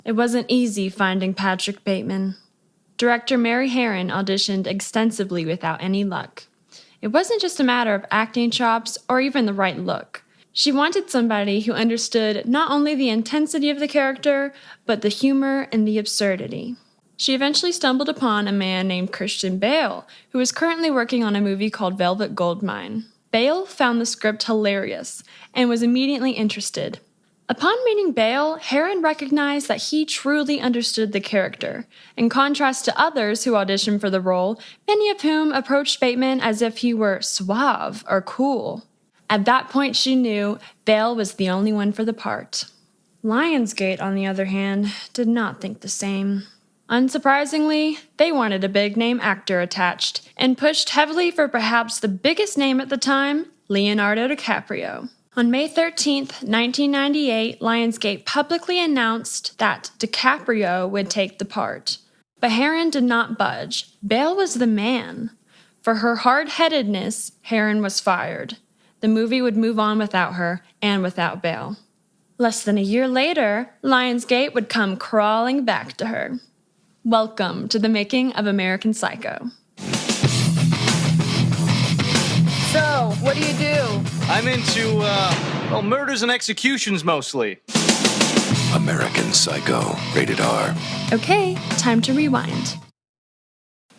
It wasn't easy finding Patrick Bateman. Director Mary Harron auditioned extensively without any luck. It wasn't just a matter of acting chops or even the right look. She wanted somebody who understood not only the intensity of the character, but the humor and the absurdity. She eventually stumbled upon a man named Christian Bale, who was currently working on a movie called Velvet Goldmine. Bale found the script hilarious and was immediately interested. Upon meeting Bale, Harron recognized that he truly understood the character, in contrast to others who auditioned for the role, many of whom approached Bateman as if he were suave or cool. At that point, she knew Bale was the only one for the part. Lionsgate, on the other hand, did not think the same. Unsurprisingly, they wanted a big-name actor attached, and pushed heavily for perhaps the biggest name at the time, Leonardo DiCaprio. On May 13, 1998, Lionsgate publicly announced that DiCaprio would take the part. But Harron did not budge. Bale was the man. For her hard-headedness, Harron was fired. The movie would move on without her and without Bale. Less than a year later, Lionsgate would come crawling back to her. Welcome to the making of American Psycho. So, what do you do? I'm into, murders and executions mostly. American Psycho, rated R. Okay, time to rewind.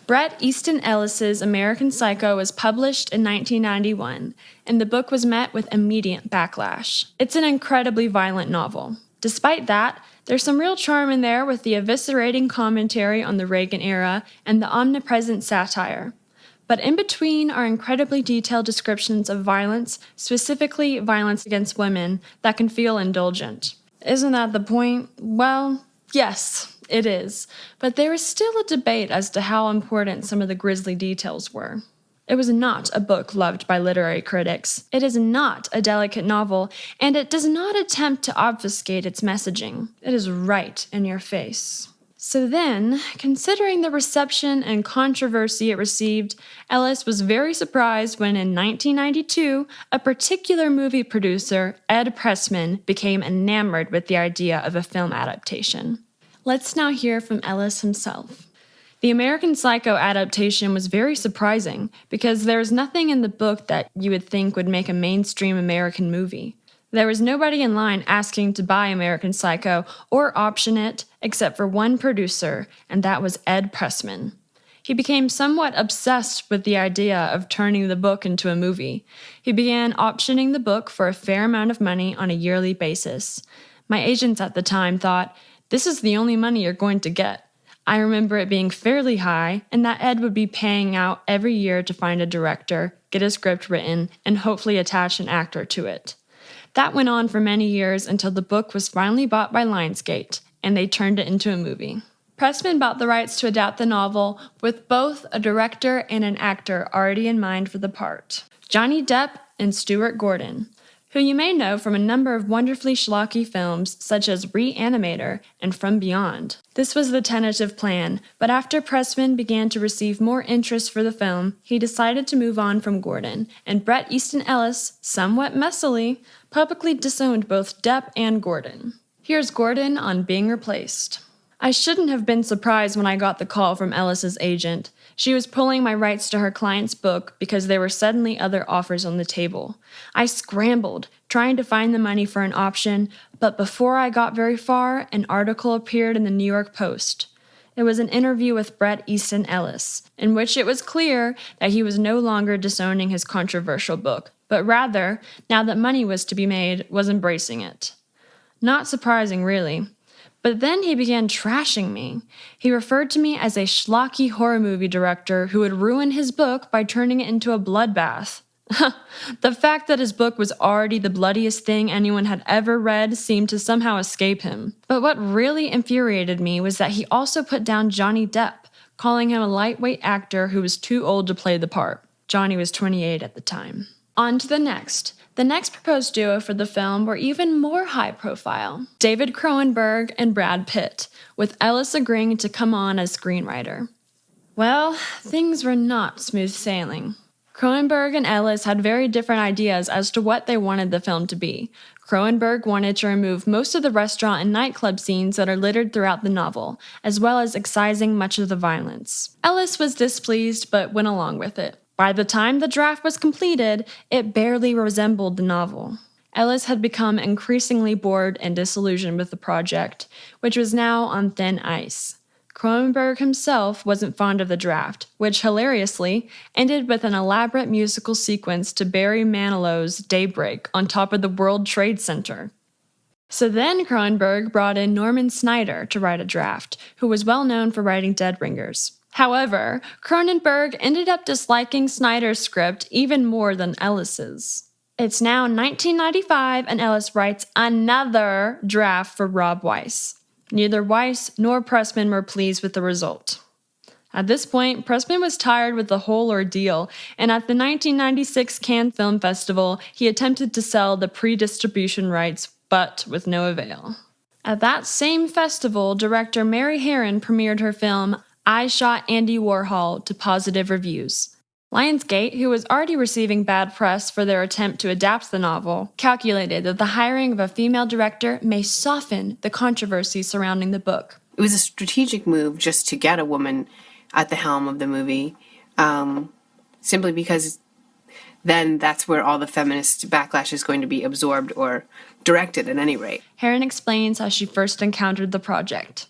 Bret Easton Ellis's American Psycho was published in 1991, and the book was met with immediate backlash. It's an incredibly violent novel. Despite that, there's some real charm in there with the eviscerating commentary on the Reagan era and the omnipresent satire. But in between are incredibly detailed descriptions of violence, specifically violence against women, that can feel indulgent. Isn't that the point? Well, yes, it is. But there is still a debate as to how important some of the grisly details were. It was not a book loved by literary critics. It is not a delicate novel, and it does not attempt to obfuscate its messaging. It is right in your face. So then, considering the reception and controversy it received, Ellis was very surprised when in 1992, a particular movie producer, Ed Pressman, became enamored with the idea of a film adaptation. Let's now hear from Ellis himself. The American Psycho adaptation was very surprising because there is nothing in the book that you would think would make a mainstream American movie. There was nobody in line asking to buy American Psycho or option it except for one producer, and that was Ed Pressman. He became somewhat obsessed with the idea of turning the book into a movie. He began optioning the book for a fair amount of money on a yearly basis. My agents at the time thought, "This is the only money you're going to get." I remember it being fairly high, and that Ed would be paying out every year to find a director, get a script written, and hopefully attach an actor to it. That went on for many years until the book was finally bought by Lionsgate, and they turned it into a movie. Pressman bought the rights to adapt the novel with both a director and an actor already in mind for the part, Johnny Depp and Stuart Gordon, who you may know from a number of wonderfully schlocky films such as Reanimator and From Beyond. This was the tentative plan, but after Pressman began to receive more interest for the film, he decided to move on from Gordon, and Bret Easton Ellis, somewhat messily, publicly disowned both Depp and Gordon. Here's Gordon on being replaced. I shouldn't have been surprised when I got the call from Ellis's agent. She was pulling my rights to her client's book because there were suddenly other offers on the table. I scrambled, trying to find the money for an option, but before I got very far, an article appeared in the New York Post. It was an interview with Bret Easton Ellis, in which it was clear that he was no longer disowning his controversial book, but rather, now that money was to be made, was embracing it. Not surprising, really. But then he began trashing me. He referred to me as a schlocky horror movie director who would ruin his book by turning it into a bloodbath. The fact that his book was already the bloodiest thing anyone had ever read seemed to somehow escape him. But what really infuriated me was that he also put down Johnny Depp, calling him a lightweight actor who was too old to play the part. Johnny was 28 at the time. On to the next. The next proposed duo for the film were even more high-profile, David Cronenberg and Brad Pitt, with Ellis agreeing to come on as screenwriter. Well, things were not smooth sailing. Cronenberg and Ellis had very different ideas as to what they wanted the film to be. Cronenberg wanted to remove most of the restaurant and nightclub scenes that are littered throughout the novel, as well as excising much of the violence. Ellis was displeased but went along with it. By the time the draft was completed, it barely resembled the novel. Ellis had become increasingly bored and disillusioned with the project, which was now on thin ice. Cronenberg himself wasn't fond of the draft, which hilariously ended with an elaborate musical sequence to Barry Manilow's Daybreak on top of the World Trade Center. So then Cronenberg brought in Norman Snyder to write a draft, who was well known for writing Dead Ringers. However, Cronenberg ended up disliking Snyder's script even more than Ellis's. It's now 1995 and Ellis writes another draft for Rob Weiss. Neither Weiss nor Pressman were pleased with the result. At this point, Pressman was tired with the whole ordeal, and at the 1996 Cannes Film Festival, he attempted to sell the pre-distribution rights, but with no avail. At that same festival, director Mary Harron premiered her film I Shot Andy Warhol to positive reviews. Lionsgate, who was already receiving bad press for their attempt to adapt the novel, calculated that the hiring of a female director may soften the controversy surrounding the book. It was a strategic move just to get a woman at the helm of the movie, simply because then that's where all the feminist backlash is going to be absorbed or directed at any rate. Harron explains how she first encountered the project.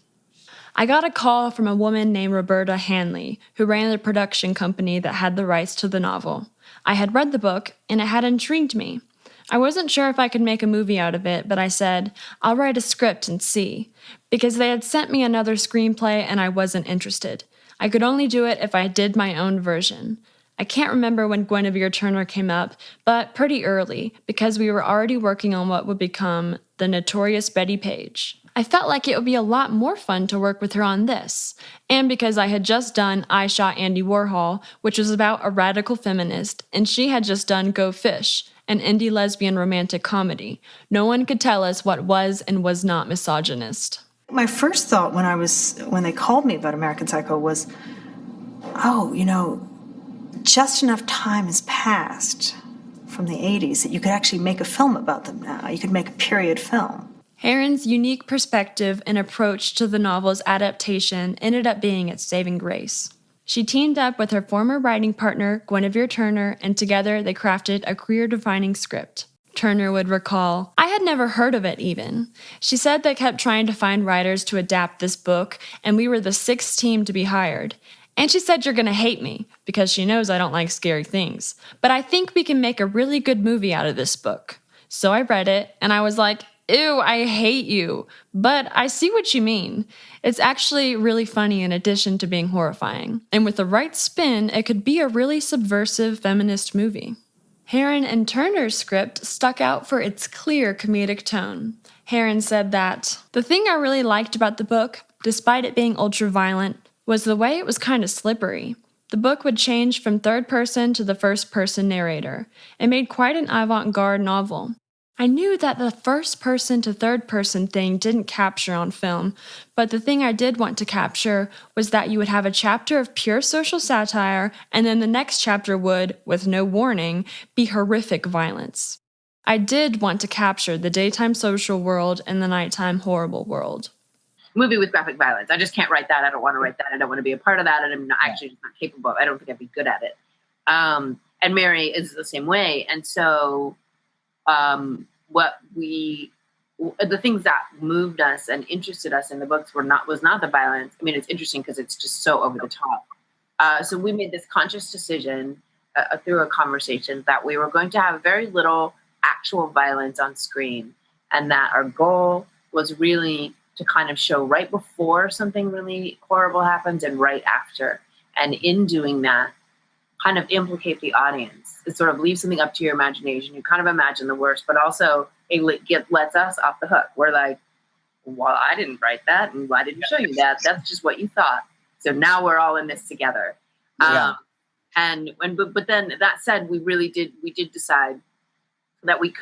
I got a call from a woman named Roberta Hanley, who ran the production company that had the rights to the novel. I had read the book, and it had intrigued me. I wasn't sure if I could make a movie out of it, but I said, I'll write a script and see, because they had sent me another screenplay and I wasn't interested. I could only do it if I did my own version. I can't remember when Guinevere Turner came up, but pretty early, because we were already working on what would become the notorious Betty Page. I felt like it would be a lot more fun to work with her on this, and because I had just done I Shot Andy Warhol, which was about a radical feminist, and she had just done Go Fish, an indie lesbian romantic comedy. No one could tell us what was and was not misogynist. My first thought when they called me about American Psycho was, just enough time has passed from the 80s that you could actually make a film about them now. You could make a period film. Harron's unique perspective and approach to the novel's adaptation ended up being its saving grace. She teamed up with her former writing partner, Guinevere Turner, and together they crafted a career-defining script. Turner would recall, I had never heard of it even. She said they kept trying to find writers to adapt this book, and we were the sixth team to be hired. And she said you're gonna hate me, because she knows I don't like scary things. But I think we can make a really good movie out of this book. So I read it, and I was like, ew, I hate you. But I see what you mean. It's actually really funny in addition to being horrifying. And with the right spin, it could be a really subversive feminist movie. Harron and Turner's script stuck out for its clear comedic tone. Harron said that, the thing I really liked about the book, despite it being ultra-violent, was the way it was kind of slippery. The book would change from third person to the first person narrator. It made quite an avant-garde novel. I knew that the first person to third person thing didn't capture on film, but the thing I did want to capture was that you would have a chapter of pure social satire, and then the next chapter would, with no warning, be horrific violence. I did want to capture the daytime social world and the nighttime horrible world. Movie with graphic violence. I just can't write that. I don't want to write that. I don't want to be a part of that, and I'm not actually just not capable of it. I don't think I'd be good at it. And Mary is the same way, and so the things that moved us and interested us in the books was not the violence. I mean, it's interesting because it's just so over the top. So we made this conscious decision through a conversation that we were going to have very little actual violence on screen, and that our goal was really to kind of show right before something really horrible happens and right after. And in doing that, kind of implicate the audience. It sort of leaves something up to your imagination. You kind of imagine the worst, but also it lets us off the hook. We're like, well, I didn't write that, and why did you show you that? That's just what you thought. So now we're all in this together. Yeah. But then that said, we did decide that we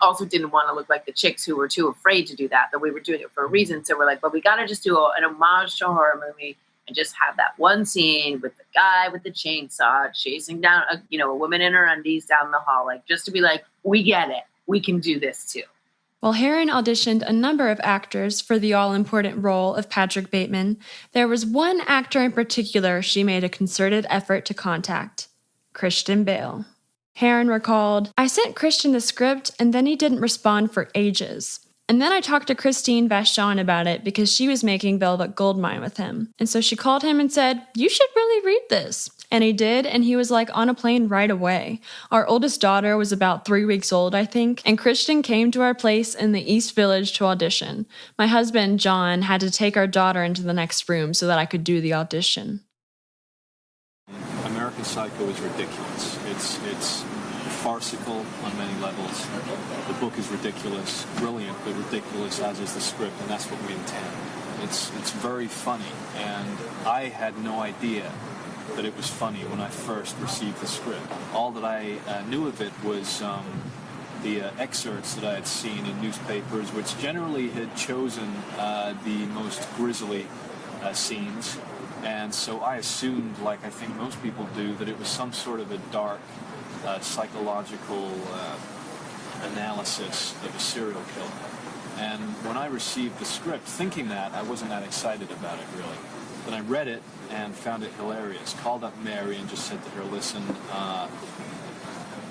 also didn't want to look like the chicks who were too afraid to do that we were doing it for a reason. So we're like, but we got to just do an homage to a horror movie and just have that one scene with the guy with the chainsaw chasing down a woman in her undies down the hall, like just to be like, we get it. We can do this too. While Harron auditioned a number of actors for the all-important role of Patrick Bateman, there was one actor in particular she made a concerted effort to contact: Christian Bale. Harron recalled, "I sent Christian the script and then he didn't respond for ages. And then I talked to Christine Vachon about it because she was making Velvet Goldmine with him. And so she called him and said, 'You should really read this.' And he did, and he was like on a plane right away. Our oldest daughter was about 3 weeks old, I think, and Christian came to our place in the East Village to audition. My husband, John, had to take our daughter into the next room so that I could do the audition." American Psycho is ridiculous. It's farcical on many levels. The book is ridiculous, brilliant, but ridiculous, as is the script, and that's what we intend. It's very funny, and I had no idea that it was funny when I first received the script. All that I knew of it was the excerpts that I had seen in newspapers, which generally had chosen the most grisly scenes. And so I assumed, like I think most people do, that it was some sort of a dark psychological analysis of a serial killer. And when I received the script, thinking that, I wasn't that excited about it, really. Then I read it and found it hilarious. Called up Mary and just said to her, "Listen, I'm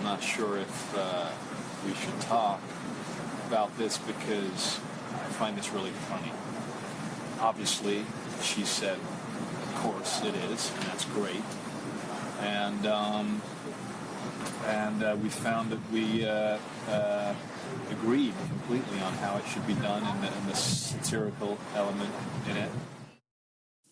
not sure if we should talk about this because I find this really funny." Obviously, she said, "Of course it is, and that's great." And we found that we agreed completely on how it should be done and the satirical element in it.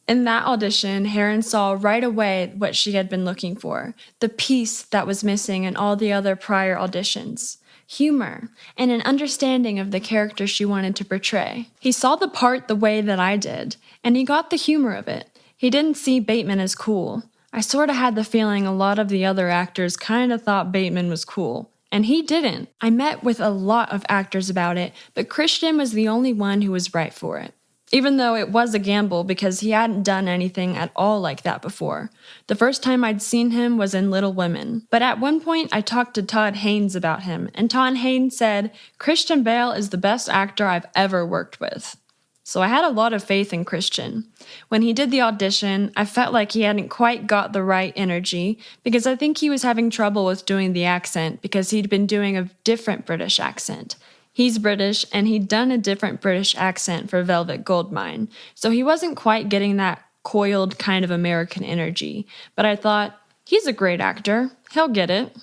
In that audition, Harron saw right away what she had been looking for, the piece that was missing in all the other prior auditions: humor, and an understanding of the character she wanted to portray. He saw the part the way that I did, and he got the humor of it. He didn't see Bateman as cool. I sort of had the feeling a lot of the other actors kind of thought Bateman was cool, and he didn't. I met with a lot of actors about it, but Christian was the only one who was right for it. Even though it was a gamble because he hadn't done anything at all like that before. The first time I'd seen him was in Little Women. But at one point I talked to Todd Haynes about him, and Todd Haynes said, "Christian Bale is the best actor I've ever worked with." So I had a lot of faith in Christian. When he did the audition, I felt like he hadn't quite got the right energy because I think he was having trouble with doing the accent because he'd been doing a different British accent. He's British, and he'd done a different British accent for Velvet Goldmine, so he wasn't quite getting that coiled kind of American energy. But I thought, he's a great actor. He'll get it.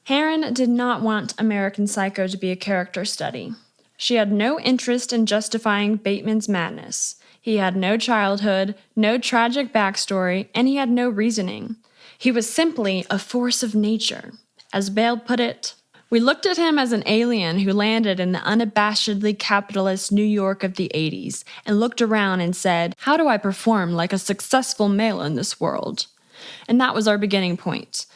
Harron did not want American Psycho to be a character study. She had no interest in justifying Bateman's madness. He had no childhood, no tragic backstory, and he had no reasoning. He was simply a force of nature. As Bale put it, "We looked at him as an alien who landed in the unabashedly capitalist New York of the 80s and looked around and said, 'How do I perform like a successful male in this world?' And that was our beginning point.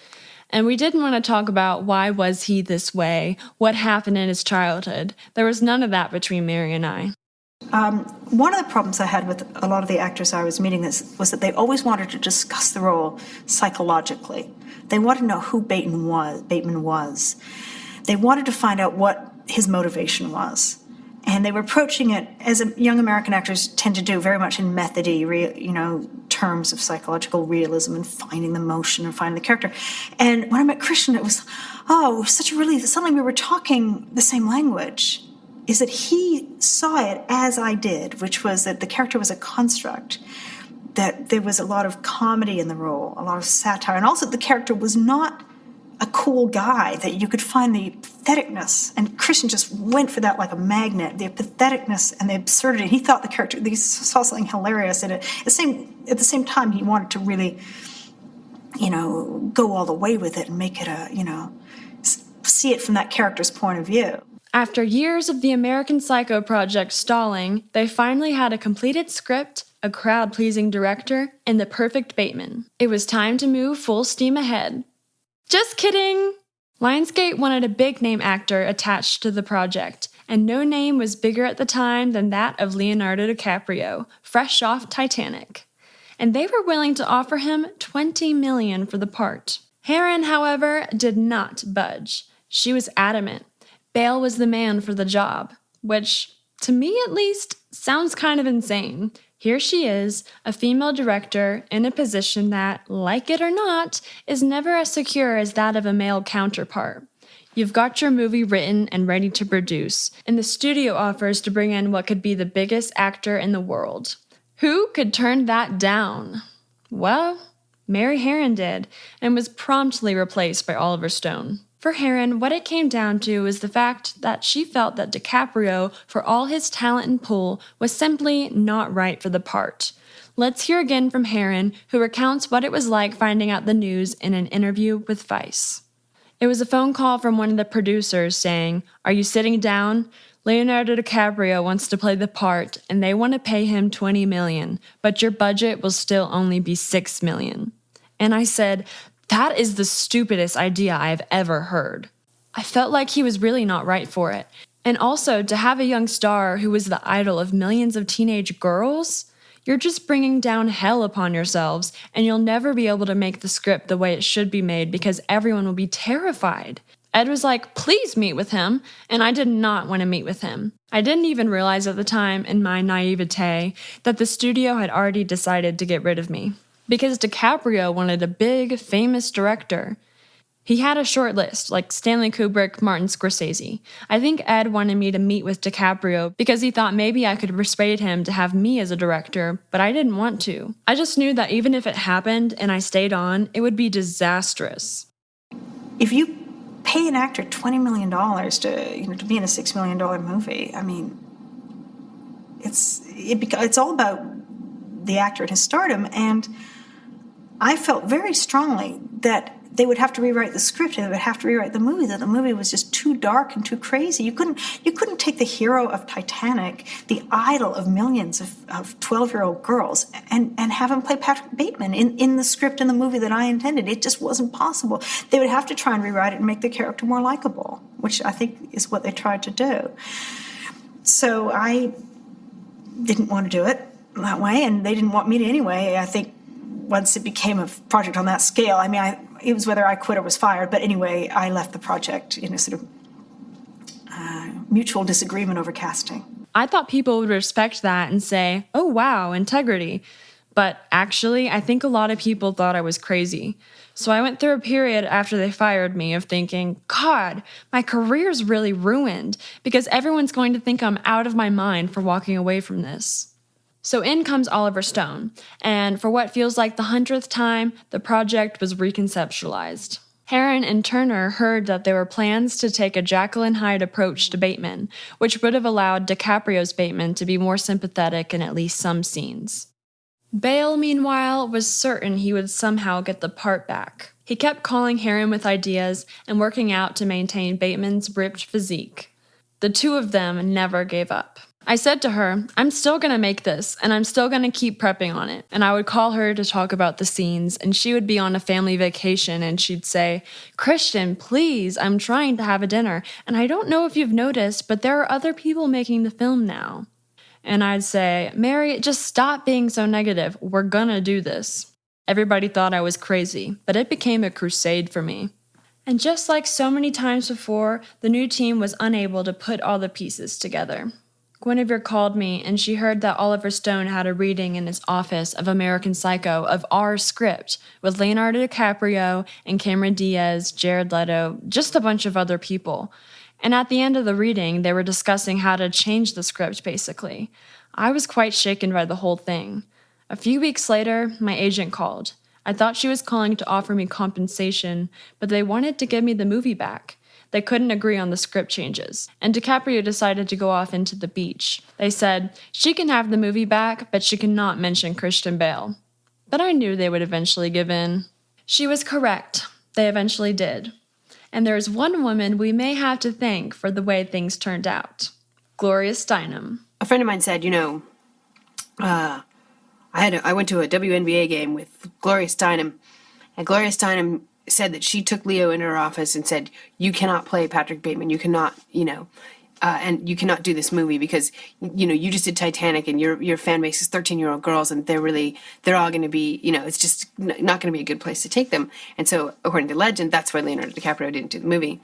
And we didn't want to talk about why was he this way, what happened in his childhood. There was none of that between Mary and I." One of the problems I had with a lot of the actors I was meeting was that they always wanted to discuss the role psychologically. They wanted to know who Bateman was. They wanted to find out what his motivation was. And they were approaching it, as young American actors tend to do, very much in methody, terms of psychological realism and finding the motion and finding the character. And when I met Christian, it was such a relief that suddenly we were talking the same language. Is that he saw it as I did, which was that the character was a construct, that there was a lot of comedy in the role, a lot of satire, and also the character was not a cool guy, that you could find the patheticness, and Christian just went for that like a magnet, the patheticness and the absurdity. He thought he saw something hilarious in it. At the same time, he wanted to really, go all the way with it and make it see it from that character's point of view. After years of the American Psycho project stalling, they finally had a completed script, a crowd-pleasing director, and the perfect Bateman. It was time to move full steam ahead. Just kidding! Lionsgate wanted a big-name actor attached to the project, and no name was bigger at the time than that of Leonardo DiCaprio, fresh off Titanic. And they were willing to offer him $20 million for the part. Harron, however, did not budge. She was adamant. Bale was the man for the job. which, to me at least, sounds kind of insane. Here she is, a female director in a position that, like it or not, is never as secure as that of a male counterpart. You've got your movie written and ready to produce, and the studio offers to bring in what could be the biggest actor in the world. Who could turn that down? Well, Mary Harron did, and was promptly replaced by Oliver Stone. For Harron, what it came down to was the fact that she felt that DiCaprio, for all his talent and pull, was simply not right for the part. Let's hear again from Harron, who recounts what it was like finding out the news in an interview with Vice. It was a phone call from one of the producers saying, "Are you sitting down? Leonardo DiCaprio wants to play the part, and they want to pay him $20 million, but your budget will still only be $6 million. And I said, "That is the stupidest idea I've ever heard." I felt like he was really not right for it. And also, to have a young star who was the idol of millions of teenage girls? You're just bringing down hell upon yourselves, and you'll never be able to make the script the way it should be made because everyone will be terrified. Ed was like, "Please meet with him," and I did not want to meet with him. I didn't even realize at the time, in my naivete, that the studio had already decided to get rid of me. Because DiCaprio wanted a big, famous director. He had a short list, like Stanley Kubrick, Martin Scorsese. I think Ed wanted me to meet with DiCaprio because he thought maybe I could persuade him to have me as a director, but I didn't want to. I just knew that even if it happened and I stayed on, it would be disastrous. If you pay an actor $20 million to be in a $6 million movie, I mean, it's all about the actor and his stardom, and I felt very strongly that they would have to rewrite the script and they would have to rewrite the movie, that the movie was just too dark and too crazy. You couldn't take the hero of Titanic, the idol of millions of 12-year-old girls, and have him play Patrick Bateman in the script in the movie that I intended. It just wasn't possible. They would have to try and rewrite it and make the character more likable, which I think is what they tried to do. So I didn't want to do it that way, and they didn't want me to anyway. I think once it became a project on that scale, I mean, it was whether I quit or was fired. But anyway, I left the project in a sort of mutual disagreement over casting. I thought people would respect that and say, "Oh wow, integrity." But actually, I think a lot of people thought I was crazy. So I went through a period after they fired me of thinking, God, my career's really ruined because everyone's going to think I'm out of my mind for walking away from this. So in comes Oliver Stone, and for what feels like the 100th time, the project was reconceptualized. Harron and Turner heard that there were plans to take a Jekyll and Hyde approach to Bateman, which would have allowed DiCaprio's Bateman to be more sympathetic in at least some scenes. Bale, meanwhile, was certain he would somehow get the part back. He kept calling Harron with ideas and working out to maintain Bateman's ripped physique. The two of them never gave up. I said to her, "I'm still going to make this, and I'm still going to keep prepping on it." And I would call her to talk about the scenes, and she would be on a family vacation, and she'd say, "Christian, please, I'm trying to have a dinner, and I don't know if you've noticed, but there are other people making the film now." And I'd say, "Mary, just stop being so negative. We're gonna do this." Everybody thought I was crazy, but it became a crusade for me. And just like so many times before, the new team was unable to put all the pieces together. Guinevere called me, and she heard that Oliver Stone had a reading in his office of American Psycho of our script, with Leonardo DiCaprio and Cameron Diaz, Jared Leto, just a bunch of other people. And at the end of the reading, they were discussing how to change the script, basically. I was quite shaken by the whole thing. A few weeks later, my agent called. I thought she was calling to offer me compensation, but they wanted to give me the movie back. They couldn't agree on the script changes, and DiCaprio decided to go off into the beach. They said, she can have the movie back, but she cannot mention Christian Bale. But I knew they would eventually give in. She was correct. They eventually did. And there's one woman we may have to thank for the way things turned out. Gloria Steinem. A friend of mine said, I went to a WNBA game with Gloria Steinem, and Gloria Steinem said that she took Leo into her office and said, "You cannot play Patrick Bateman. You cannot, and you cannot do this movie because, you just did Titanic and your fan base is 13-year-old girls and they're all going to be, it's just not going to be a good place to take them." And so, according to legend, that's why Leonardo DiCaprio didn't do the movie.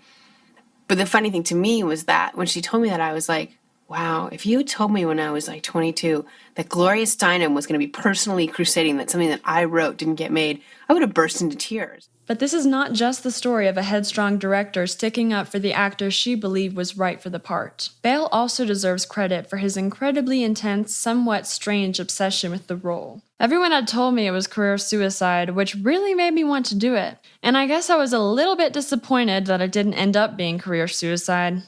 But the funny thing to me was that when she told me that, I was like, Wow. If you had told me when I was like 22 that Gloria Steinem was going to be personally crusading that something that I wrote didn't get made, I would have burst into tears. But this is not just the story of a headstrong director sticking up for the actor she believed was right for the part. Bale also deserves credit for his incredibly intense, somewhat strange obsession with the role. Everyone had told me it was career suicide, which really made me want to do it. And I guess I was a little bit disappointed that it didn't end up being career suicide.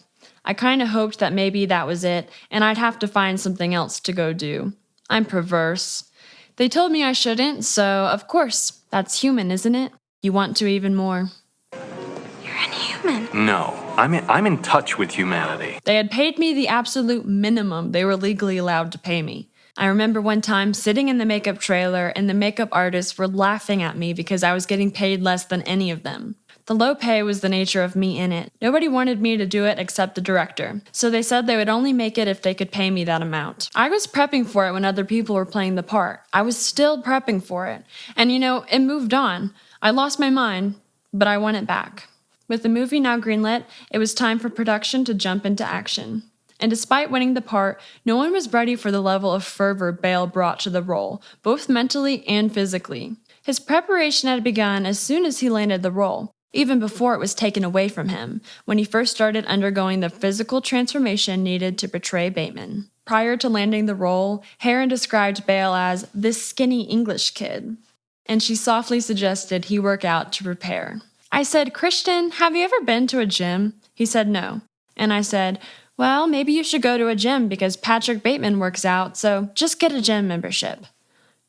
I kind of hoped that maybe that was it, and I'd have to find something else to go do. I'm perverse. They told me I shouldn't, so of course, that's human, isn't it? You want to even more. You're inhuman. No, I'm in touch with humanity. They had paid me the absolute minimum they were legally allowed to pay me. I remember one time sitting in the makeup trailer and the makeup artists were laughing at me because I was getting paid less than any of them. The low pay was the nature of me in it. Nobody wanted me to do it except the director, so they said they would only make it if they could pay me that amount. I was prepping for it when other people were playing the part. I was still prepping for it. And it moved on. I lost my mind, but I won it back. With the movie now greenlit, it was time for production to jump into action. And despite winning the part, no one was ready for the level of fervor Bale brought to the role, both mentally and physically. His preparation had begun as soon as he landed the role, even before it was taken away from him, when he first started undergoing the physical transformation needed to portray Bateman. Prior to landing the role, Harron described Bale as this skinny English kid, and she softly suggested he work out to prepare. I said, "Christian, have you ever been to a gym?" He said no. And I said, "Well, maybe you should go to a gym because Patrick Bateman works out, so just get a gym membership."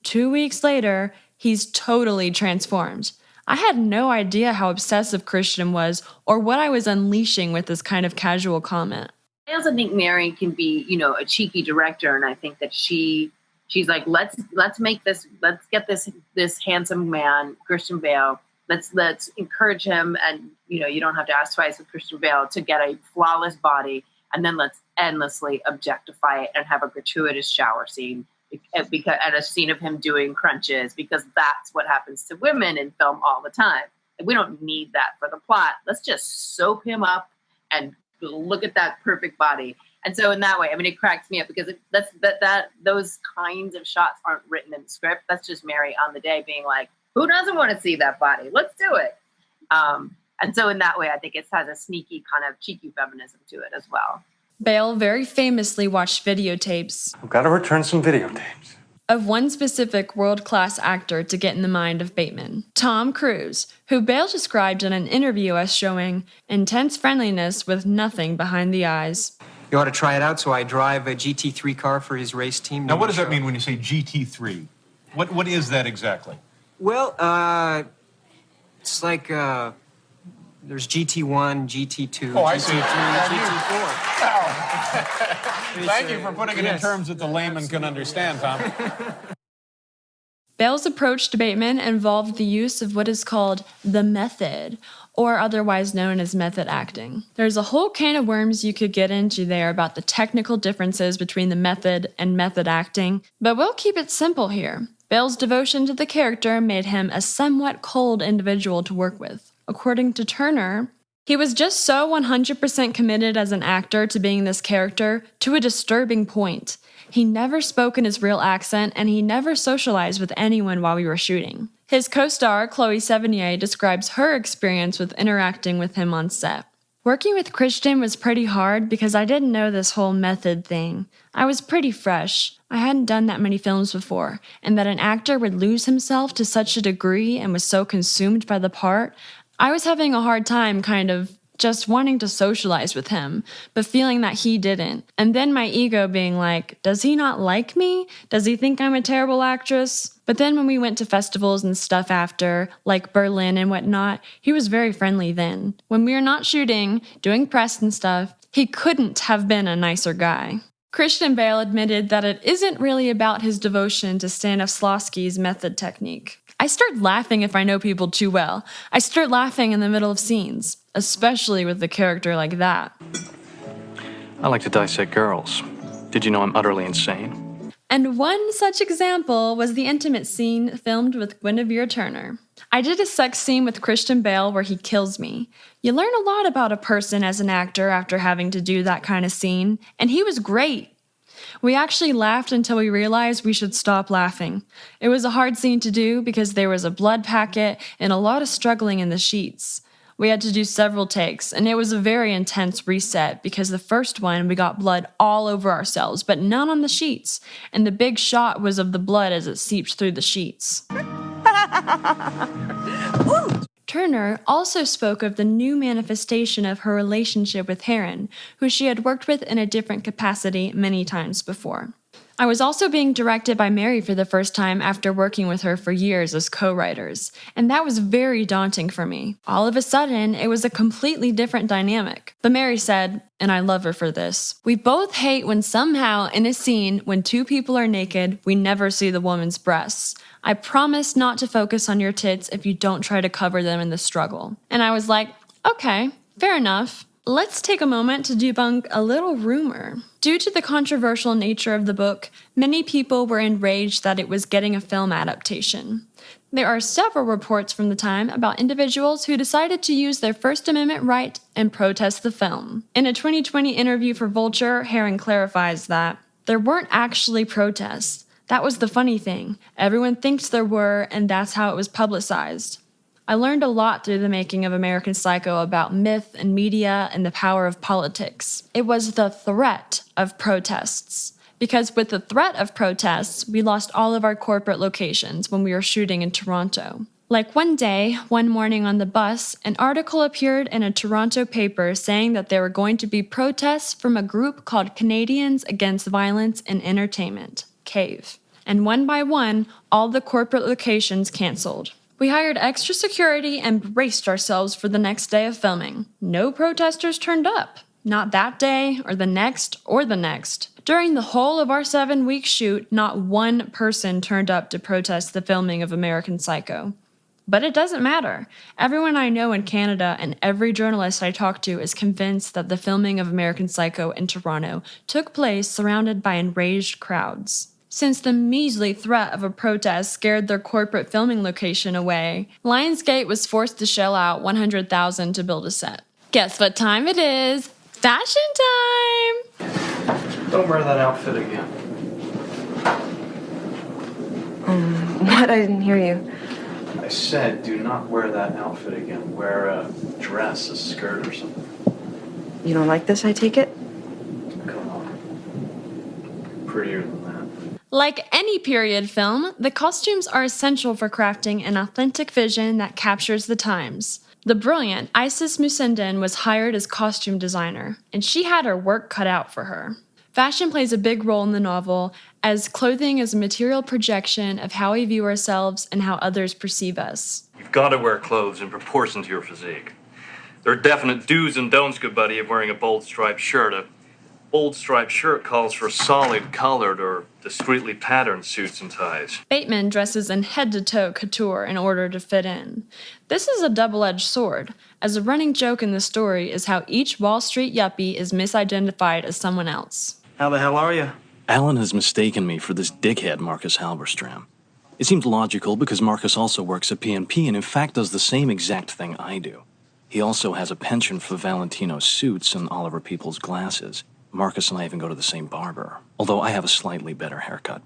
2 weeks later, he's totally transformed. I had no idea how obsessive Christian was or what I was unleashing with this kind of casual comment. I also think Mary can be, a cheeky director, and I think that she's like, let's get this handsome man, Christian Bale. Let's encourage him, and you don't have to ask twice with Christian Bale to get a flawless body, and then let's endlessly objectify it and have a gratuitous shower scene. And a scene of him doing crunches, because that's what happens to women in film all the time. And we don't need that for the plot. Let's just soap him up and look at that perfect body. And so in that way, it cracks me up because those kinds of shots aren't written in the script. That's just Mary on the day being like, who doesn't want to see that body? Let's do it. And so in that way, I think it has a sneaky kind of cheeky feminism to it as well. Bale very famously watched videotapes. I've got to return some videotapes. Of one specific world-class actor to get in the mind of Bateman, Tom Cruise, who Bale described in an interview as showing intense friendliness with nothing behind the eyes. You ought to try it out, so I drive a GT3 car for his race team. Now, what does that mean when you say GT3? What is that exactly? Well, it's like, there's GT1, GT2, I see. GT3, GT4. Thank you for putting it in terms that the layman can understand, Tom. Bale's approach to Bateman involved the use of what is called the method, or otherwise known as method acting. There's a whole can of worms you could get into there about the technical differences between the method and method acting, but we'll keep it simple here. Bale's devotion to the character made him a somewhat cold individual to work with. According to Turner, he was just so 100% committed as an actor to being this character to a disturbing point. He never spoke in his real accent, and he never socialized with anyone while we were shooting. His co-star, Chloe Sevigny, describes her experience with interacting with him on set. Working with Christian was pretty hard because I didn't know this whole method thing. I was pretty fresh. I hadn't done that many films before, and that an actor would lose himself to such a degree and was so consumed by the part, I was having a hard time kind of just wanting to socialize with him, but feeling that he didn't. And then my ego being like, does he not like me? Does he think I'm a terrible actress? But then when we went to festivals and stuff after, like Berlin and whatnot, he was very friendly then. When we were not shooting, doing press and stuff, he couldn't have been a nicer guy. Christian Bale admitted that it isn't really about his devotion to Stanislavski's method technique. I start laughing if I know people too well. I start laughing in the middle of scenes, especially with a character like that. I like to dissect girls. Did you know I'm utterly insane? And one such example was the intimate scene filmed with Guinevere Turner. I did a sex scene with Christian Bale where he kills me. You learn a lot about a person as an actor after having to do that kind of scene, and he was great. We actually laughed until we realized we should stop laughing. It was a hard scene to do because there was a blood packet and a lot of struggling in the sheets. We had to do several takes, and it was a very intense reset because the first one we got blood all over ourselves, but none on the sheets, and the big shot was of the blood as it seeped through the sheets. Turner also spoke of the new manifestation of her relationship with Harron, who she had worked with in a different capacity many times before. I was also being directed by Mary for the first time after working with her for years as co-writers, and that was very daunting for me. All of a sudden, it was a completely different dynamic. But Mary said, and I love her for this, "We both hate when somehow in a scene when two people are naked, we never see the woman's breasts. I promise not to focus on your tits if you don't try to cover them in the struggle." And I was like, okay, fair enough. Let's take a moment to debunk a little rumor. Due to the controversial nature of the book, many people were enraged that it was getting a film adaptation. There are several reports from the time about individuals who decided to use their First Amendment right and protest the film. In a 2020 interview for Vulture, Harron clarifies that there weren't actually protests. That was the funny thing. Everyone thinks there were, and that's how it was publicized. I learned a lot through the making of American Psycho about myth and media and the power of politics. It was the threat of protests. Because with the threat of protests, we lost all of our corporate locations when we were shooting in Toronto. Like one day, one morning on the bus, an article appeared in a Toronto paper saying that there were going to be protests from a group called Canadians Against Violence in Entertainment, CAVE. And one by one, all the corporate locations canceled. We hired extra security and braced ourselves for the next day of filming. No protesters turned up. Not that day, or the next, or the next. During the whole of our 7-week shoot, not one person turned up to protest the filming of American Psycho. But it doesn't matter. Everyone I know in Canada and every journalist I talk to is convinced that the filming of American Psycho in Toronto took place surrounded by enraged crowds. Since the measly threat of a protest scared their corporate filming location away, Lionsgate was forced to shell out $100,000 to build a set. Guess what time it is? Fashion time! Don't wear that outfit again. What? I didn't hear you. I said do not wear that outfit again. Wear a dress, a skirt or something. You don't like this, I take it? Come on. Prettier than that. Like any period film, the costumes are essential for crafting an authentic vision that captures the times. The brilliant Isis Musindin was hired as costume designer, and she had her work cut out for her. Fashion plays a big role in the novel, as clothing is a material projection of how we view ourselves and how others perceive us. You've got to wear clothes in proportion to your physique. There are definite do's and don'ts, good buddy, of wearing a bold striped shirt. A bold striped shirt calls for solid colored or discreetly patterned suits and ties. Bateman dresses in head-to-toe couture in order to fit in. This is a double-edged sword, as a running joke in the story is how each Wall Street yuppie is misidentified as someone else. How the hell are you? Alan has mistaken me for this dickhead Marcus Halberstram. It seems logical because Marcus also works at PNP and in fact does the same exact thing I do. He also has a penchant for Valentino's suits and Oliver Peoples' glasses. Marcus and I even go to the same barber, although I have a slightly better haircut.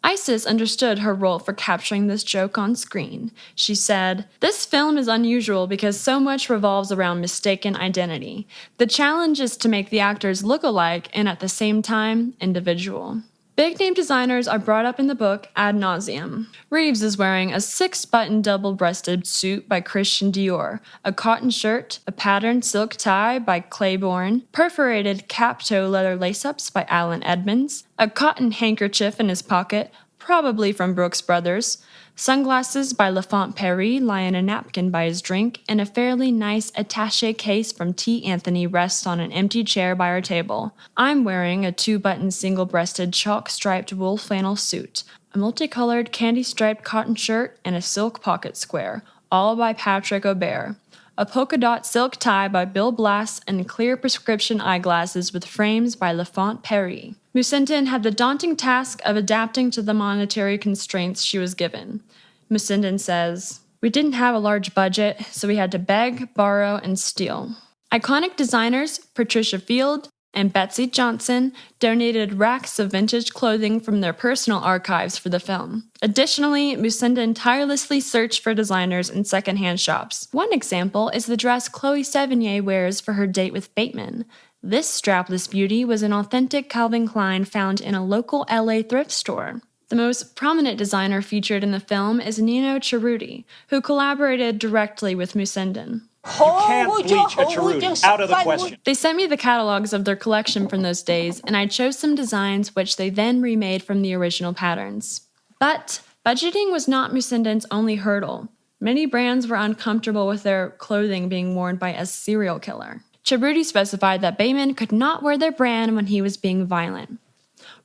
Isis understood her role for capturing this joke on screen. She said, "This film is unusual because so much revolves around mistaken identity. The challenge is to make the actors look alike and at the same time, individual." Big-name designers are brought up in the book ad nauseum. Reeves is wearing a 6-button double-breasted suit by Christian Dior, a cotton shirt, a patterned silk tie by Claiborne, perforated cap-toe leather lace-ups by Alan Edmonds, a cotton handkerchief in his pocket, probably from Brooks Brothers, sunglasses by L'Enfant Paris lie in a napkin by his drink, and a fairly nice attaché case from T. Anthony rests on an empty chair by our table. I'm wearing a 2-button single-breasted chalk-striped wool flannel suit, a multicolored candy-striped cotton shirt, and a silk pocket square, all by Patrick Aubert. a polka dot silk tie by Bill Blass, and clear prescription eyeglasses with frames by Lafont Perry. Mussenden had the daunting task of adapting to the monetary constraints she was given. Mussenden says, "We didn't have a large budget, so we had to beg, borrow, and steal." Iconic designers Patricia Field and Betsy Johnson donated racks of vintage clothing from their personal archives for the film. Additionally, Mussenden tirelessly searched for designers in secondhand shops. One example is the dress Chloe Sevigny wears for her date with Bateman. This strapless beauty was an authentic Calvin Klein found in a local LA thrift store. The most prominent designer featured in the film is Nino Cerruti, who collaborated directly with Mussenden. You can't bleach a Cerruti. Out of the question. They sent me the catalogs of their collection from those days, and I chose some designs which they then remade from the original patterns. But budgeting was not Mussenden's only hurdle. Many brands were uncomfortable with their clothing being worn by a serial killer. Cerruti specified that Bateman could not wear their brand when he was being violent.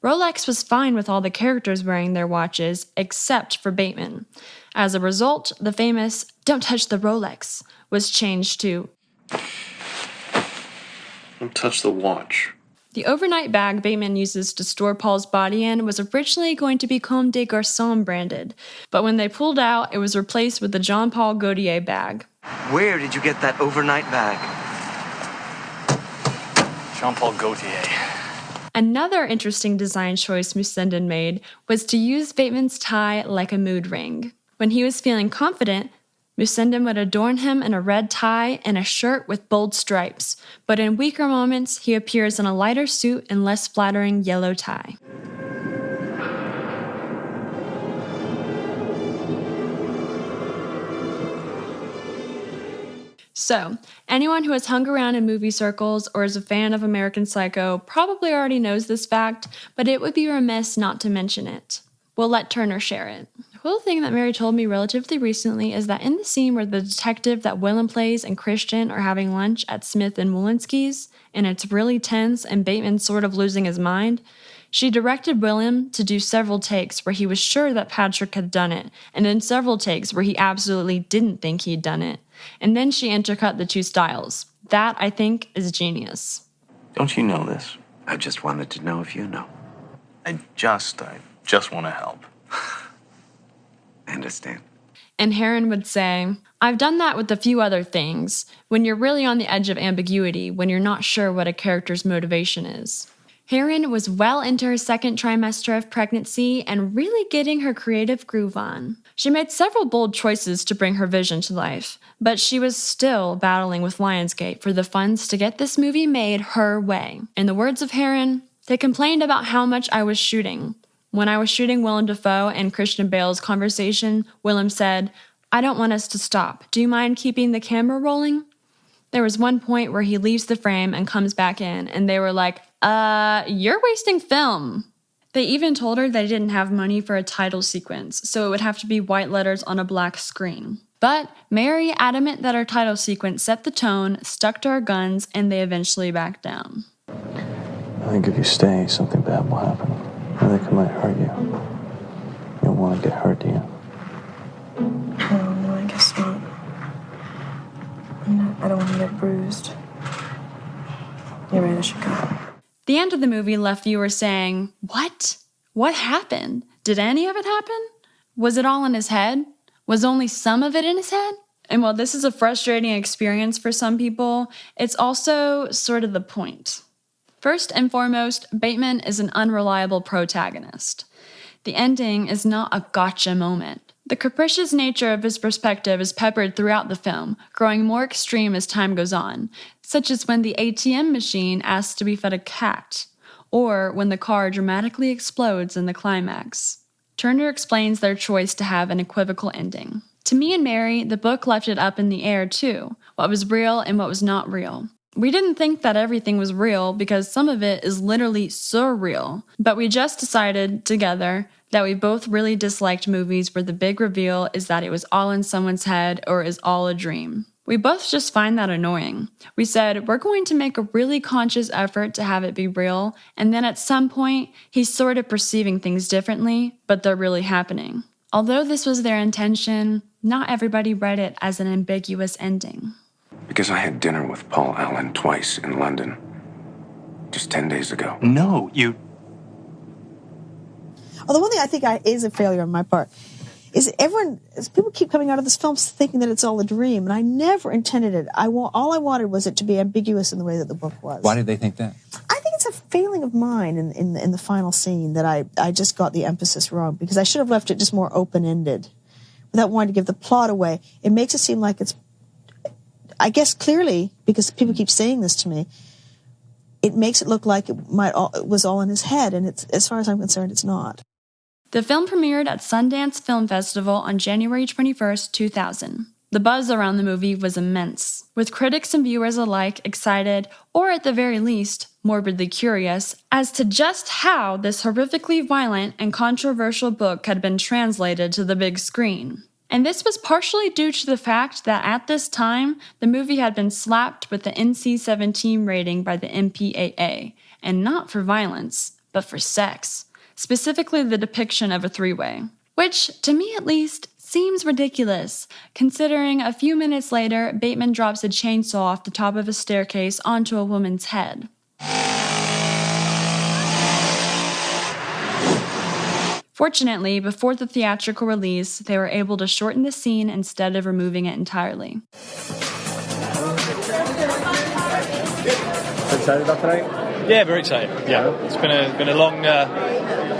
Rolex was fine with all the characters wearing their watches, except for Bateman. As a result, the famous "Don't touch the Rolex" was changed to "Don't touch the watch." The overnight bag Bateman uses to store Paul's body in was originally going to be Comme des Garçons branded, but when they pulled out, it was replaced with the Jean-Paul Gaultier bag. Where did you get that overnight bag? Jean-Paul Gaultier. Another interesting design choice Mussenden made was to use Bateman's tie like a mood ring. When he was feeling confident, Mussenden would adorn him in a red tie and a shirt with bold stripes, but in weaker moments, he appears in a lighter suit and less flattering yellow tie. So, anyone who has hung around in movie circles or is a fan of American Psycho probably already knows this fact, but it would be remiss not to mention it. We'll let Turner share it. The cool thing that Mary told me relatively recently is that in the scene where the detective that Willem plays and Christian are having lunch at Smith and Wolinski's, and it's really tense and Bateman's sort of losing his mind, she directed Willem to do several takes where he was sure that Patrick had done it, and then several takes where he absolutely didn't think he'd done it. And then she intercut the two styles. That, I think, is genius. Don't you know this? I just wanted to know if you know. I just want to help. I understand. And Harron would say, "I've done that with a few other things, when you're really on the edge of ambiguity, when you're not sure what a character's motivation is." Harron was well into her second trimester of pregnancy and really getting her creative groove on. She made several bold choices to bring her vision to life, but she was still battling with Lionsgate for the funds to get this movie made her way. In the words of Harron, "They complained about how much I was shooting. When I was shooting Willem Dafoe and Christian Bale's conversation, Willem said, 'I don't want us to stop. Do you mind keeping the camera rolling?' There was one point where he leaves the frame and comes back in, and they were like, you're wasting film." They even told her they didn't have money for a title sequence, so it would have to be white letters on a black screen. But Mary, adamant that her title sequence set the tone, stuck to her guns, and they eventually backed down. I think if you stay, something bad will happen. I think it might hurt you. You don't want to get hurt, do you? No, I guess not. I don't want to get bruised. You're right, I should go. The end of the movie left viewers saying, "What? What happened? Did any of it happen? Was it all in his head? Was only some of it in his head?" And while this is a frustrating experience for some people, it's also sort of the point. First and foremost, Bateman is an unreliable protagonist. The ending is not a gotcha moment. The capricious nature of his perspective is peppered throughout the film, growing more extreme as time goes on, such as when the ATM machine asks to be fed a cat, or when the car dramatically explodes in the climax. Turner explains their choice to have an equivocal ending. To me and Mary, the book left it up in the air too, what was real and what was not real. We didn't think that everything was real because some of it is literally surreal, but we just decided together that we both really disliked movies where the big reveal is that it was all in someone's head or is all a dream. We both just find that annoying. We said, we're going to make a really conscious effort to have it be real, and then at some point, he's sort of perceiving things differently, but they're really happening. Although this was their intention, not everybody read it as an ambiguous ending. Because I had dinner with Paul Allen twice in London. Just 10 days ago. No, you... Although one thing I think is a failure on my part is that people keep coming out of this film thinking that it's all a dream, and I never intended it. All I wanted was it to be ambiguous in the way that the book was. Why did they think that? I think it's a failing of mine in the final scene that I just got the emphasis wrong, because I should have left it just more open-ended without wanting to give the plot away. It makes it seem like it's, I guess clearly, because people keep saying this to me, it makes it look like it was all in his head, and it's, as far as I'm concerned, it's not. The film premiered at Sundance Film Festival on January 21st, 2000. The buzz around the movie was immense, with critics and viewers alike excited, or at the very least, morbidly curious, as to just how this horrifically violent and controversial book had been translated to the big screen. And this was partially due to the fact that at this time, the movie had been slapped with the NC-17 rating by the MPAA, and not for violence, but for sex. Specifically the depiction of a three-way. Which, to me at least, seems ridiculous, considering a few minutes later, Bateman drops a chainsaw off the top of a staircase onto a woman's head. Fortunately, before the theatrical release, they were able to shorten the scene instead of removing it entirely. Excited about tonight? Yeah, very excited. Yeah, it's been a long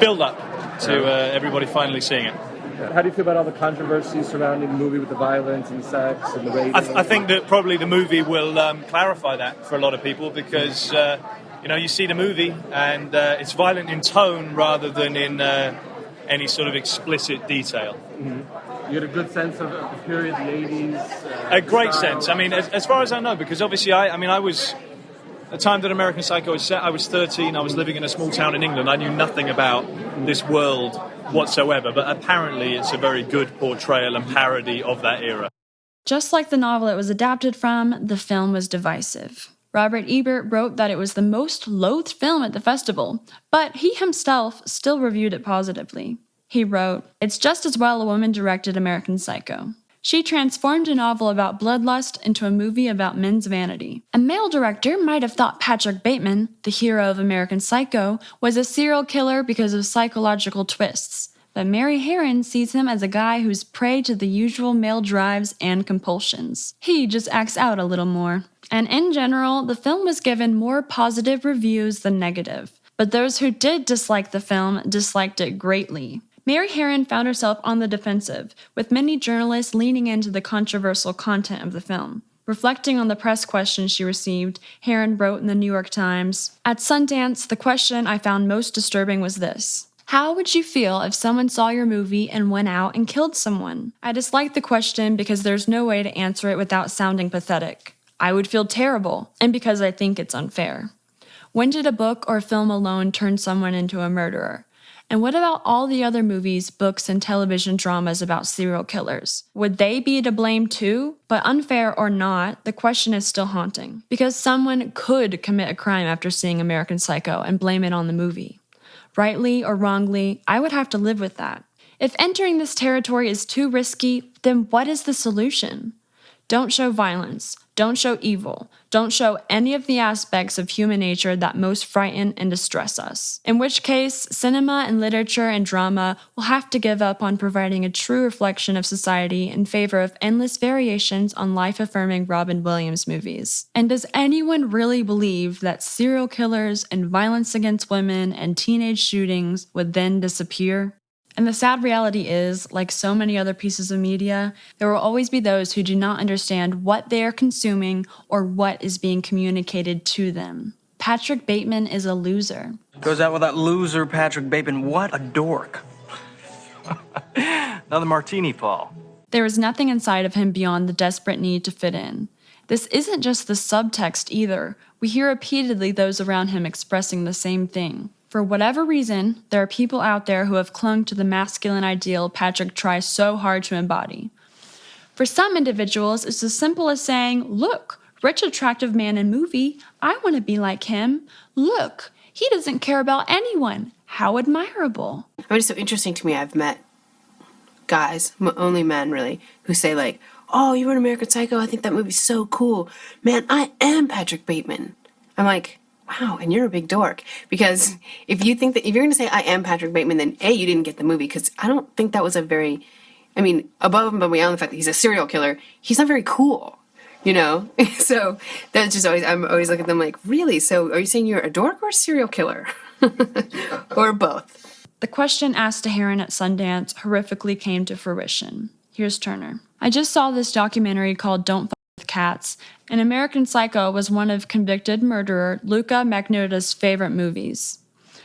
build-up to everybody finally seeing it. How do you feel about all the controversy surrounding the movie with the violence and sex and the rating? I think that probably the movie will clarify that for a lot of people, because you see the movie and it's violent in tone rather than in any sort of explicit detail. Mm-hmm. You had a good sense of the period, the 80s? A great sense. I mean, as far as I know, because obviously I was... The time that American Psycho was set, I was 13, I was living in a small town in England. I knew nothing about this world whatsoever, but apparently it's a very good portrayal and parody of that era. Just like the novel it was adapted from, the film was divisive. Robert Ebert wrote that it was the most loathed film at the festival, but he himself still reviewed it positively. He wrote, "It's just as well a woman directed American Psycho. She transformed a novel about bloodlust into a movie about men's vanity. A male director might have thought Patrick Bateman, the hero of American Psycho, was a serial killer because of psychological twists, but Mary Harron sees him as a guy who's prey to the usual male drives and compulsions. He just acts out a little more." And in general, the film was given more positive reviews than negative, but those who did dislike the film disliked it greatly. Mary Harron found herself on the defensive, with many journalists leaning into the controversial content of the film. Reflecting on the press questions she received, Harron wrote in the New York Times, "At Sundance, the question I found most disturbing was this: how would you feel if someone saw your movie and went out and killed someone? I dislike the question because there's no way to answer it without sounding pathetic. I would feel terrible, and because I think it's unfair. When did a book or film alone turn someone into a murderer? And what about all the other movies, books, and television dramas about serial killers? Would they be to blame too? But unfair or not, the question is still haunting. Because someone could commit a crime after seeing American Psycho and blame it on the movie. Rightly or wrongly, I would have to live with that. If entering this territory is too risky, then what is the solution? Don't show violence. Don't show evil. Don't show any of the aspects of human nature that most frighten and distress us. In which case, cinema and literature and drama will have to give up on providing a true reflection of society in favor of endless variations on life-affirming Robin Williams movies. And does anyone really believe that serial killers and violence against women and teenage shootings would then disappear? And the sad reality is, like so many other pieces of media, there will always be those who do not understand what they are consuming or what is being communicated to them. Patrick Bateman is a loser. Goes out with that loser, Patrick Bateman. What a dork. Another martini, Paul. There is nothing inside of him beyond the desperate need to fit in. This isn't just the subtext either. We hear repeatedly those around him expressing the same thing. For whatever reason, there are people out there who have clung to the masculine ideal Patrick tries so hard to embody. For some individuals, it's as simple as saying, "Look, rich, attractive man in movie, I want to be like him. Look, he doesn't care about anyone. How admirable." I mean, it's so interesting to me. I've met guys, only men really, who say like, oh, you were in American Psycho, I think that movie's so cool. Man, I am Patrick Bateman. I'm like, wow, and you're a big dork. Because if you're going to say I am Patrick Bateman, then A, you didn't get the movie, because I don't think that was above and beyond the fact that he's a serial killer, he's not very cool, you know? So that's just I'm always looking at them like, really? So are you saying you're a dork or a serial killer? Or both? The question asked to Harron at Sundance horrifically came to fruition. Here's Turner. I just saw this documentary called Don't Fuck with Cats, and American Psycho was one of convicted murderer Luca Magnotta's favorite movies.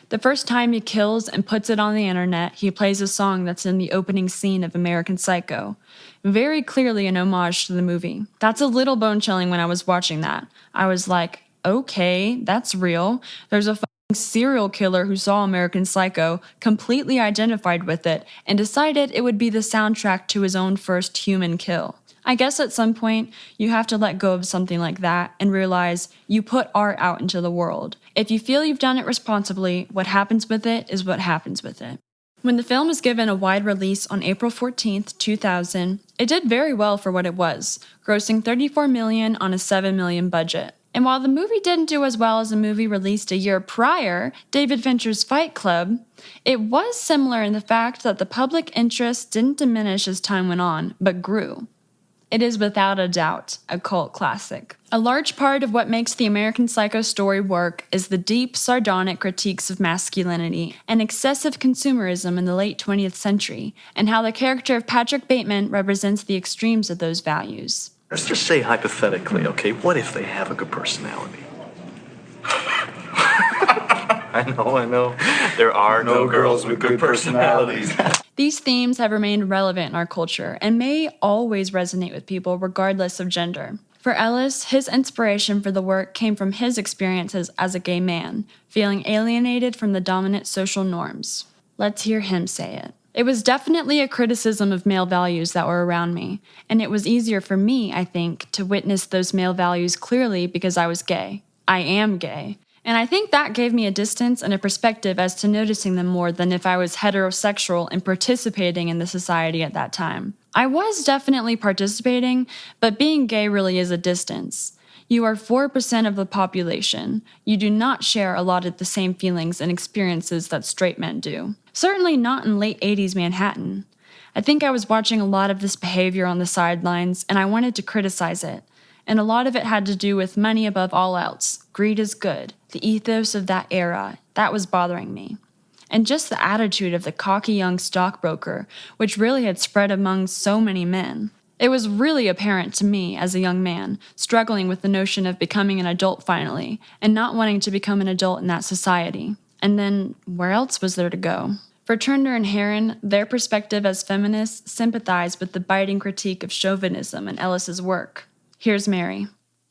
The first time he kills and puts it on the internet, he plays a song that's in the opening scene of American Psycho. Very clearly an homage to the movie. That's a little bone-chilling when I was watching that. I was like, okay, that's real. There's a serial killer who saw American Psycho, completely identified with it, and decided it would be the soundtrack to his own first human kill. I guess at some point, you have to let go of something like that and realize you put art out into the world. If you feel you've done it responsibly, what happens with it is what happens with it. When the film was given a wide release on April 14th, 2000, it did very well for what it was, grossing $34 million on a $7 million budget. And while the movie didn't do as well as a movie released a year prior, David Fincher's Fight Club, it was similar in the fact that the public interest didn't diminish as time went on, but grew. It is without a doubt a cult classic. A large part of what makes the American Psycho story work is the deep, sardonic critiques of masculinity and excessive consumerism in the late 20th century, and how the character of Patrick Bateman represents the extremes of those values. Let's just say hypothetically, okay, what if they have a good personality? I know. There are no girls with good personalities. These themes have remained relevant in our culture and may always resonate with people regardless of gender. For Ellis, his inspiration for the work came from his experiences as a gay man, feeling alienated from the dominant social norms. Let's hear him say it. It was definitely a criticism of male values that were around me, and it was easier for me, I think, to witness those male values clearly because I was gay. I am gay. And I think that gave me a distance and a perspective as to noticing them more than if I was heterosexual and participating in the society at that time. I was definitely participating, but being gay really is a distance. You are 4% of the population. You do not share a lot of the same feelings and experiences that straight men do. Certainly not in late 80s Manhattan. I think I was watching a lot of this behavior on the sidelines, and I wanted to criticize it. And a lot of it had to do with money above all else. Greed is good. The ethos of that era, that was bothering me. And just the attitude of the cocky young stockbroker, which really had spread among so many men. It was really apparent to me as a young man, struggling with the notion of becoming an adult finally, and not wanting to become an adult in that society. And then, where else was there to go? For Turner and Harron, their perspective as feminists sympathized with the biting critique of chauvinism in Ellis's work. Here's Mary.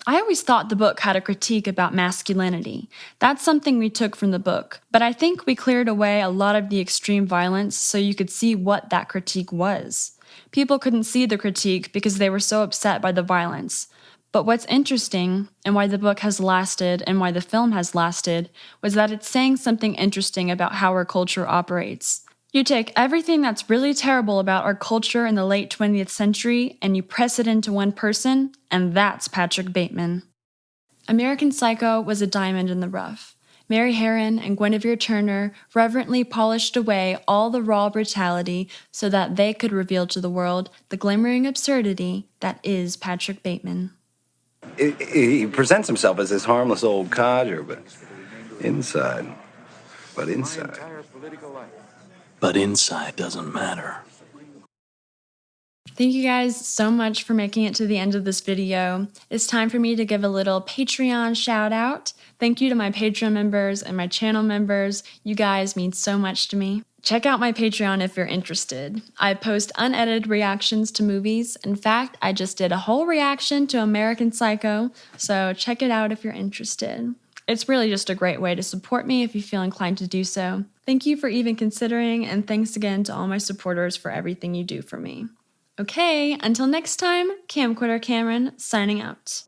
I always thought the book had a critique about masculinity. That's something we took from the book, but I think we cleared away a lot of the extreme violence so you could see what that critique was. People couldn't see the critique because they were so upset by the violence. But what's interesting, and why the book has lasted and why the film has lasted, was that it's saying something interesting about how our culture operates. You take everything that's really terrible about our culture in the late 20th century and you press it into one person, and that's Patrick Bateman. American Psycho was a diamond in the rough. Mary Harron and Guinevere Turner reverently polished away all the raw brutality so that they could reveal to the world the glimmering absurdity that is Patrick Bateman. He presents himself as this harmless old codger, but inside. But inside doesn't matter. Thank you guys so much for making it to the end of this video. It's time for me to give a little Patreon shout out. Thank you to my Patreon members and my channel members. You guys mean so much to me. Check out my Patreon if you're interested. I post unedited reactions to movies. In fact, I just did a whole reaction to American Psycho, so check it out if you're interested. It's really just a great way to support me if you feel inclined to do so. Thank you for even considering, and thanks again to all my supporters for everything you do for me. Okay, until next time, Camcorder Cameron signing out.